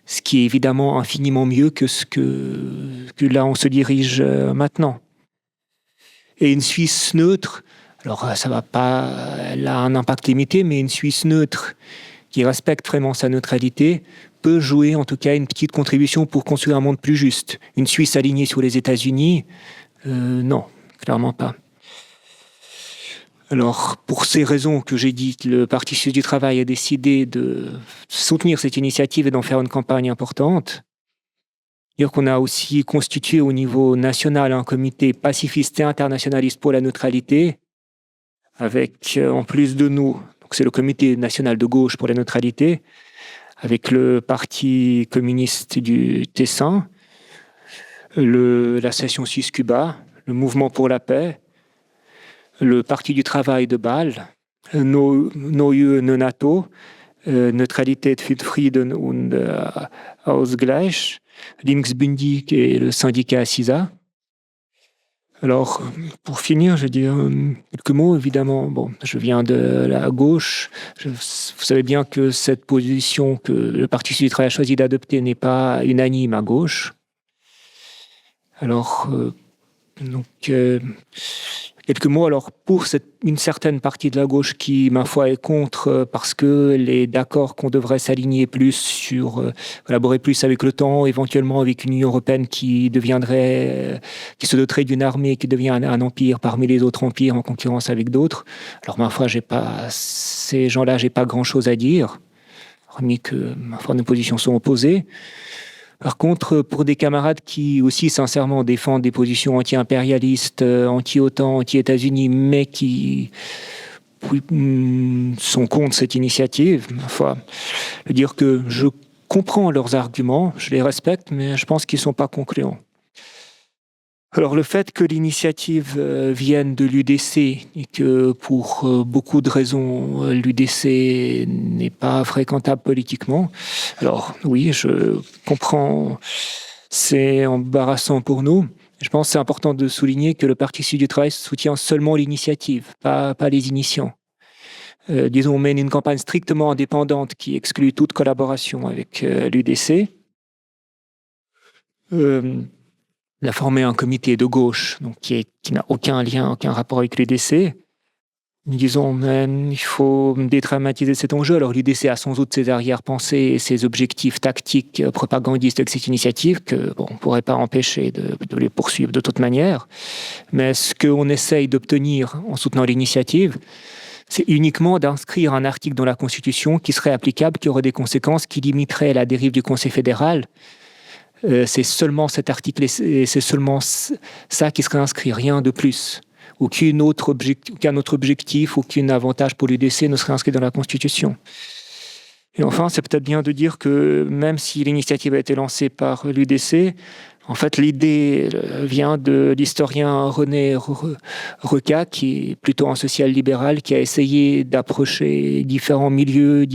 ce qui est évidemment infiniment mieux que que là on se dirige maintenant. Et une Suisse neutre, alors ça va pas, elle a un impact limité, mais une Suisse neutre qui respecte vraiment sa neutralité peut jouer en tout cas une petite contribution pour construire un monde plus juste. Une Suisse alignée sur les États-Unis, non, clairement pas. Alors, pour ces raisons que j'ai dites, le Parti suisse du travail a décidé de soutenir cette initiative et d'en faire une campagne importante. Dire qu'on a aussi constitué au niveau national un comité pacifiste et internationaliste pour la neutralité, avec, en plus de nous, donc c'est le comité national de gauche pour la neutralité, avec le Parti communiste du Tessin, l'association Suisse Cuba, le Mouvement pour la paix, le Parti du travail de Bâle, Neue NATO, Neutralität für Frieden und Ausgleich, Linksbündig et le syndicat CISA. Alors, pour finir, je vais dire quelques mots. Évidemment, bon, je viens de la gauche. Vous savez bien que cette position que le Parti suisse du travail a choisi d'adopter n'est pas unanime à gauche. Alors, quelques mots alors pour une certaine partie de la gauche qui, ma foi, est contre parce qu'elle est d'accord qu'on devrait s'aligner plus sur, collaborer plus avec l'OTAN, éventuellement avec une Union européenne qui se doterait d'une armée qui devient un empire parmi les autres empires en concurrence avec d'autres. Alors, ma foi, ces gens-là, j'ai pas grand-chose à dire, hormis que, ma foi, nos positions sont opposées. Par contre, pour des camarades qui aussi sincèrement défendent des positions anti-impérialistes, anti-OTAN, anti-États-Unis, mais qui sont contre cette initiative, ma foi, je veux dire que je comprends leurs arguments, je les respecte, mais je pense qu'ils ne sont pas concluants. Alors le fait que l'initiative vienne de l'UDC et que pour beaucoup de raisons l'UDC n'est pas fréquentable politiquement, alors oui, je comprends, c'est embarrassant pour nous. Je pense que c'est important de souligner que le Parti suisse du travail soutient seulement l'initiative, pas les initiants. Disons, on mène une campagne strictement indépendante qui exclut toute collaboration avec l'UDC. On a formé un comité de gauche donc qui n'a aucun lien, aucun rapport avec l'UDC. Disons, il faut dédramatiser cet enjeu. Alors l'UDC a sans doute ses arrière-pensées et ses objectifs tactiques propagandistes avec cette initiative que on ne pourrait pas empêcher de les poursuivre de toute manière. Mais ce qu'on essaye d'obtenir en soutenant l'initiative, c'est uniquement d'inscrire un article dans la Constitution qui serait applicable, qui aurait des conséquences, qui limiterait la dérive du Conseil fédéral. C'est seulement cet article et c'est seulement ça qui serait inscrit, rien de plus. Aucun autre objectif, aucun avantage pour l'UDC ne serait inscrit dans la Constitution. Et enfin, c'est peut-être bien de dire que même si l'initiative a été lancée par l'UDC, en fait, l'idée vient de l'historien René Reca, qui est plutôt un social-libéral, qui a essayé d'approcher différents milieux,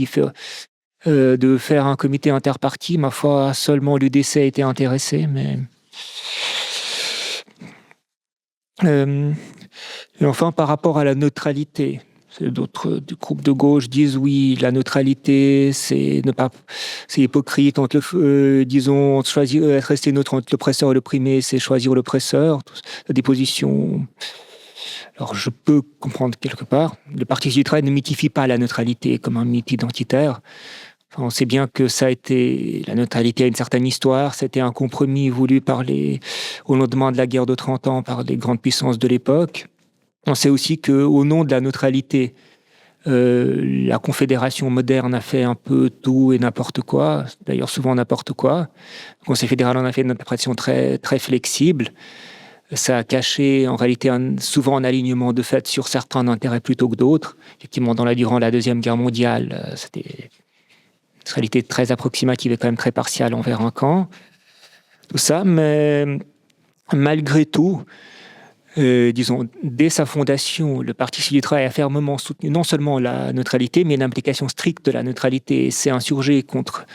de faire un comité interparti. Ma foi, seulement l'UDC a été intéressé, mais... Et enfin, par rapport à la neutralité, D'autres groupes de gauche disent oui, la neutralité, c'est hypocrite entre choisir rester neutre entre l'oppresseur et l'opprimé, c'est choisir l'oppresseur. Des positions. Alors je peux comprendre quelque part. Le Parti du travail ne mythifie pas la neutralité comme un mythe identitaire. Enfin, on sait bien que la neutralité a une certaine histoire. C'était un compromis voulu au lendemain de la guerre de 30 ans par les grandes puissances de l'époque. On sait aussi qu'au nom de la neutralité, la Confédération moderne a fait un peu tout et n'importe quoi, d'ailleurs souvent n'importe quoi. Le Conseil fédéral en a fait une interprétation très, très flexible. Ça a caché en réalité souvent un alignement de fait sur certains intérêts plutôt que d'autres. Effectivement, durant la Deuxième Guerre mondiale, c'était une réalité très approximative et quand même très partiale envers un camp. Tout ça, mais malgré tout, dès sa fondation, le Parti du travail a fermement soutenu non seulement la neutralité, mais l'implication stricte de la neutralité. C'est insurgé contre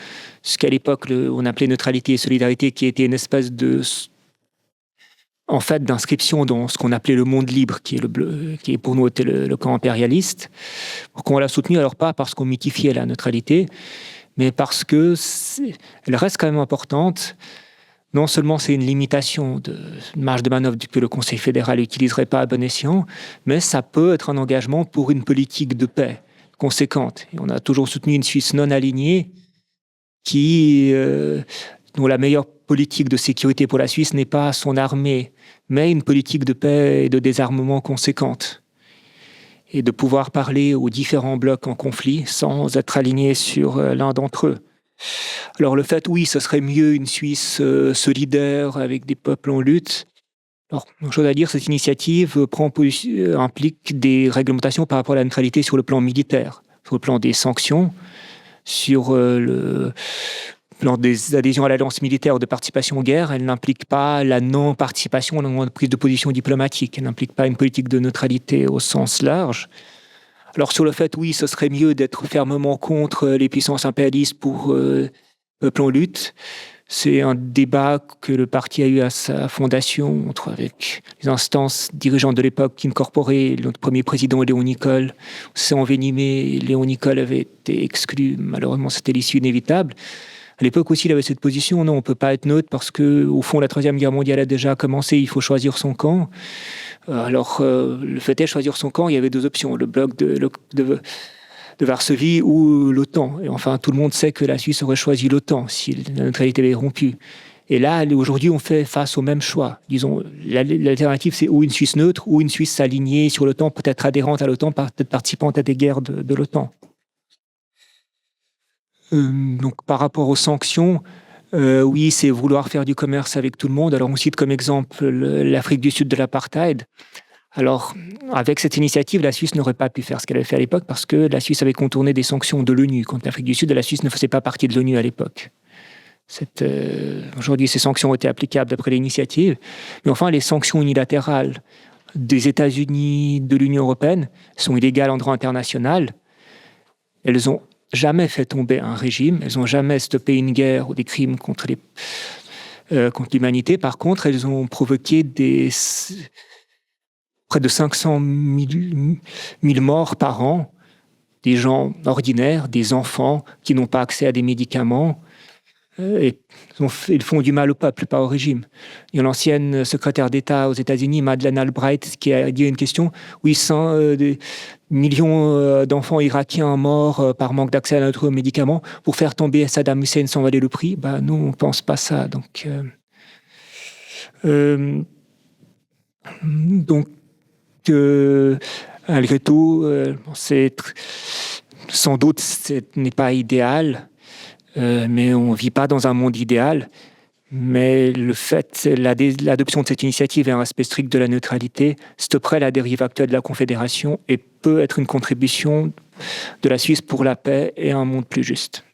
ce qu'à l'époque on appelait neutralité et solidarité, qui était une espèce d'inscription dans ce qu'on appelait le monde libre, qui pour nous était le camp impérialiste. Pourquoi on l'a soutenu? Alors pas parce qu'on mythifiait la neutralité, mais parce que elle reste quand même importante. Non seulement c'est une limitation de marge de manœuvre que le Conseil fédéral n'utiliserait pas à bon escient, mais ça peut être un engagement pour une politique de paix conséquente. Et on a toujours soutenu une Suisse non alignée dont la meilleure politique de sécurité pour la Suisse n'est pas son armée, mais une politique de paix et de désarmement conséquente. Et de pouvoir parler aux différents blocs en conflit sans être aligné sur l'un d'entre eux. Alors le fait, oui, ce serait mieux une Suisse solidaire avec des peuples en lutte. Alors, une chose à dire, cette initiative implique des réglementations par rapport à la neutralité sur le plan militaire, sur le plan des sanctions, sur le plan des adhésions à l'alliance militaire ou de participation aux guerres. Elle n'implique pas la non-participation, la prise de position diplomatique. Elle n'implique pas une politique de neutralité au sens large. Alors sur le fait, oui, ce serait mieux d'être fermement contre les puissances impérialistes pour peuple en lutte. C'est un débat que le parti a eu à sa fondation, avec les instances dirigeantes de l'époque qui incorporaient notre premier président Léon Nicole. C'est envenimé, Léon Nicole avait été exclu. Malheureusement, c'était l'issue inévitable. À l'époque aussi, il avait cette position, non, on ne peut pas être neutre parce qu'au fond, la Troisième Guerre mondiale a déjà commencé, il faut choisir son camp. Alors, le fait est, choisir son camp, il y avait deux options, le bloc de Varsovie ou l'OTAN. Et enfin, tout le monde sait que la Suisse aurait choisi l'OTAN si la neutralité avait rompu. Et là, aujourd'hui, on fait face au même choix. Disons, l'alternative, c'est ou une Suisse neutre, ou une Suisse alignée sur l'OTAN, peut-être adhérente à l'OTAN, peut-être participante à des guerres de l'OTAN. Donc, par rapport aux sanctions, oui, c'est vouloir faire du commerce avec tout le monde. Alors, on cite comme exemple l'Afrique du Sud de l'apartheid. Alors, avec cette initiative, la Suisse n'aurait pas pu faire ce qu'elle avait fait à l'époque parce que la Suisse avait contourné des sanctions de l'ONU contre l'Afrique du Sud et la Suisse ne faisait pas partie de l'ONU à l'époque. Aujourd'hui, ces sanctions ont été applicables d'après l'initiative. Mais enfin, les sanctions unilatérales des États-Unis, de l'Union européenne, sont illégales en droit international. Elles n'ont jamais fait tomber un régime, elles n'ont jamais stoppé une guerre ou des crimes contre l'humanité. Par contre, elles ont provoqué près de 500 000 morts par an, des gens ordinaires, des enfants qui n'ont pas accès à des médicaments, et ils font du mal au peuple, pas au régime. Il y a l'ancienne secrétaire d'État aux États-Unis, Madeleine Albright, qui a dit une question, oui, des millions d'enfants irakiens morts par manque d'accès à notre médicaments, pour faire tomber Saddam Hussein sans valer le prix, nous, on ne pense pas ça. Donc, malgré tout, sans doute, ce n'est pas idéal, mais on ne vit pas dans un monde idéal. Mais le fait, l'adoption de cette initiative et un respect strict de la neutralité stopperait la dérive actuelle de la Confédération et peut être une contribution de la Suisse pour la paix et un monde plus juste.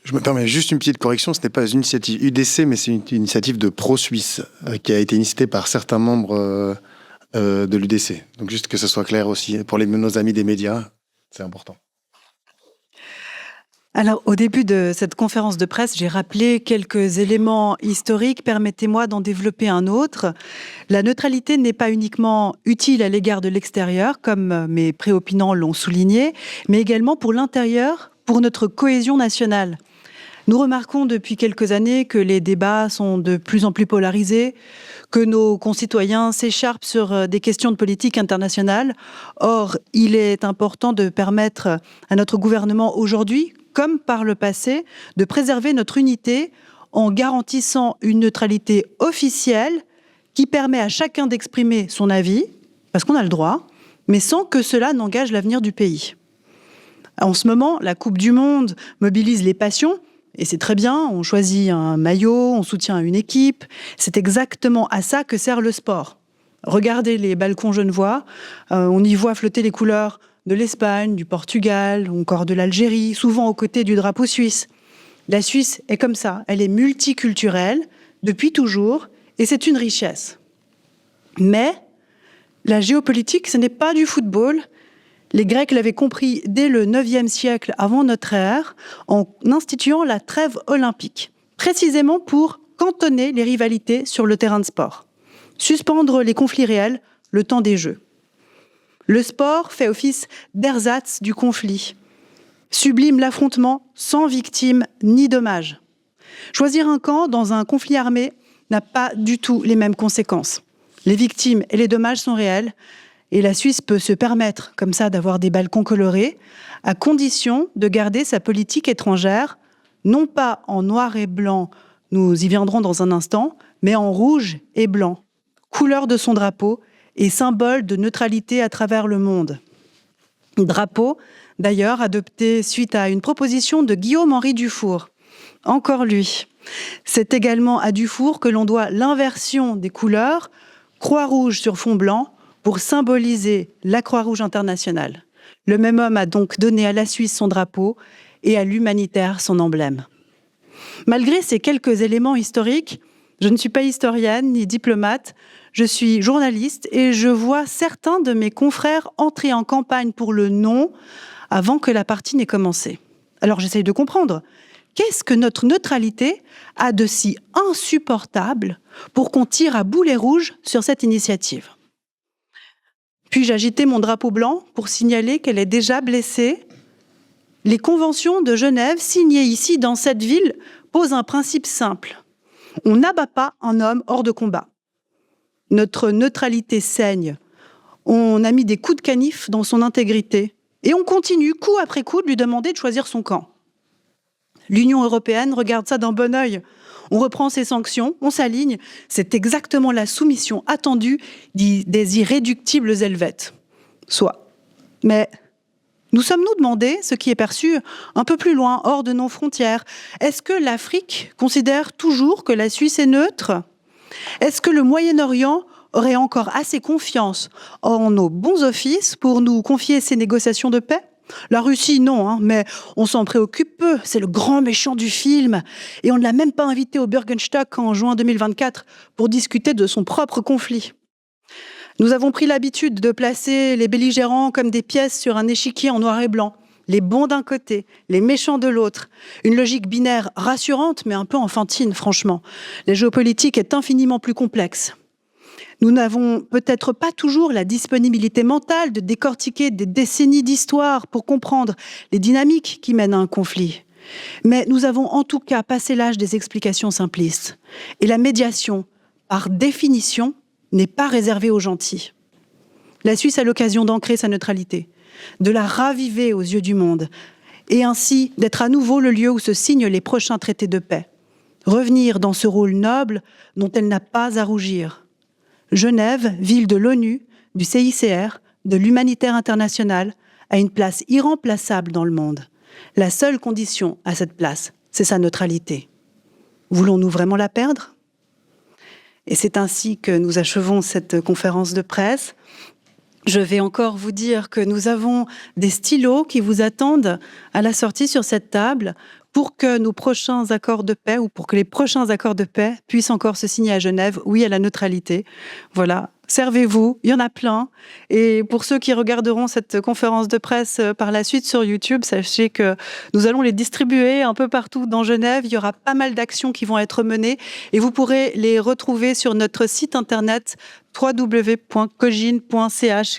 Je me permets juste une petite correction, ce n'est pas une initiative UDC, mais c'est une initiative de pro-Suisse qui a été initiée par certains membres de l'UDC. Donc juste que ce soit clair aussi, pour nos amis des médias, c'est important. Alors, au début de cette conférence de presse, j'ai rappelé quelques éléments historiques. Permettez-moi d'en développer un autre. La neutralité n'est pas uniquement utile à l'égard de l'extérieur, comme mes préopinants l'ont souligné, mais également pour l'intérieur, pour notre cohésion nationale. Nous remarquons depuis quelques années que les débats sont de plus en plus polarisés, que nos concitoyens s'écharpent sur des questions de politique internationale. Or, il est important de permettre à notre gouvernement aujourd'hui, comme par le passé, de préserver notre unité en garantissant une neutralité officielle qui permet à chacun d'exprimer son avis, parce qu'on a le droit, mais sans que cela n'engage l'avenir du pays. En ce moment, la Coupe du Monde mobilise les passions, et c'est très bien, on choisit un maillot, on soutient une équipe. C'est exactement à ça que sert le sport. Regardez les balcons genevois, on y voit flotter les couleurs de l'Espagne, du Portugal, ou encore de l'Algérie, souvent aux côtés du drapeau suisse. La Suisse est comme ça, elle est multiculturelle depuis toujours, et c'est une richesse. Mais la géopolitique, ce n'est pas du football. Les Grecs l'avaient compris dès le IXe siècle avant notre ère, en instituant la trêve olympique, précisément pour cantonner les rivalités sur le terrain de sport, suspendre les conflits réels le temps des Jeux. Le sport fait office d'ersatz du conflit, sublime l'affrontement sans victime ni dommage. Choisir un camp dans un conflit armé n'a pas du tout les mêmes conséquences. Les victimes et les dommages sont réels, et la Suisse peut se permettre, comme ça, d'avoir des balcons colorés, à condition de garder sa politique étrangère, non pas en noir et blanc, nous y viendrons dans un instant, mais en rouge et blanc, couleur de son drapeau et symbole de neutralité à travers le monde. Drapeau, d'ailleurs, adopté suite à une proposition de Guillaume-Henri Dufour. Encore lui. C'est également à Dufour que l'on doit l'inversion des couleurs, croix rouge sur fond blanc, pour symboliser la Croix-Rouge internationale. Le même homme a donc donné à la Suisse son drapeau et à l'humanitaire son emblème. Malgré ces quelques éléments historiques, je ne suis pas historienne ni diplomate, je suis journaliste et je vois certains de mes confrères entrer en campagne pour le non avant que la partie n'ait commencé. Alors j'essaye de comprendre. Qu'est-ce que notre neutralité a de si insupportable pour qu'on tire à boulet rouge sur cette initiative ? Puis-je agiter mon drapeau blanc pour signaler qu'elle est déjà blessée ? Les conventions de Genève, signées ici dans cette ville, posent un principe simple. On n'abat pas un homme hors de combat. Notre neutralité saigne. On a mis des coups de canif dans son intégrité. Et on continue, coup après coup, de lui demander de choisir son camp. L'Union européenne regarde ça d'un bon œil. On reprend ses sanctions, on s'aligne. C'est exactement la soumission attendue des irréductibles Helvètes. Soit. Mais nous sommes-nous demandé ce qui est perçu un peu plus loin, hors de nos frontières? Est-ce que l'Afrique considère toujours que la Suisse est neutre? Est-ce que le Moyen-Orient aurait encore assez confiance en nos bons offices pour nous confier ces négociations de paix? La Russie, non, mais on s'en préoccupe peu. C'est le grand méchant du film. Et on ne l'a même pas invité au Bürgenstock en juin 2024 pour discuter de son propre conflit. Nous avons pris l'habitude de placer les belligérants comme des pièces sur un échiquier en noir et blanc. Les bons d'un côté, les méchants de l'autre. Une logique binaire rassurante, mais un peu enfantine, franchement. La géopolitique est infiniment plus complexe. Nous n'avons peut-être pas toujours la disponibilité mentale de décortiquer des décennies d'histoire pour comprendre les dynamiques qui mènent à un conflit. Mais nous avons en tout cas passé l'âge des explications simplistes. Et la médiation, par définition, n'est pas réservée aux gentils. La Suisse a l'occasion d'ancrer sa neutralité, de la raviver aux yeux du monde, et ainsi d'être à nouveau le lieu où se signent les prochains traités de paix. Revenir dans ce rôle noble dont elle n'a pas à rougir. Genève, ville de l'ONU, du CICR, de l'humanitaire international, a une place irremplaçable dans le monde. La seule condition à cette place, c'est sa neutralité. Voulons-nous vraiment la perdre ? Et c'est ainsi que nous achevons cette conférence de presse. Je vais encore vous dire que nous avons des stylos qui vous attendent à la sortie sur cette table pour que nos prochains accords de paix ou pour que les prochains accords de paix puissent encore se signer à Genève, oui à la neutralité. Voilà, servez-vous, il y en a plein. Et pour ceux qui regarderont cette conférence de presse par la suite sur YouTube, sachez que nous allons les distribuer un peu partout dans Genève. Il y aura pas mal d'actions qui vont être menées et vous pourrez les retrouver sur notre site internet www.cogine.ch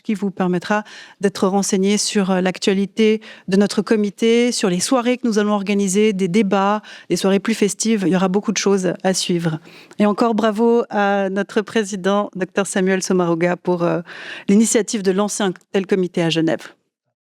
qui vous permettra d'être renseigné sur l'actualité de notre comité, sur les soirées que nous allons organiser, des débats, des soirées plus festives. Il y aura beaucoup de choses à suivre. Et encore bravo à notre président, Dr Samuel Sommaruga, pour l'initiative de lancer un tel comité à Genève.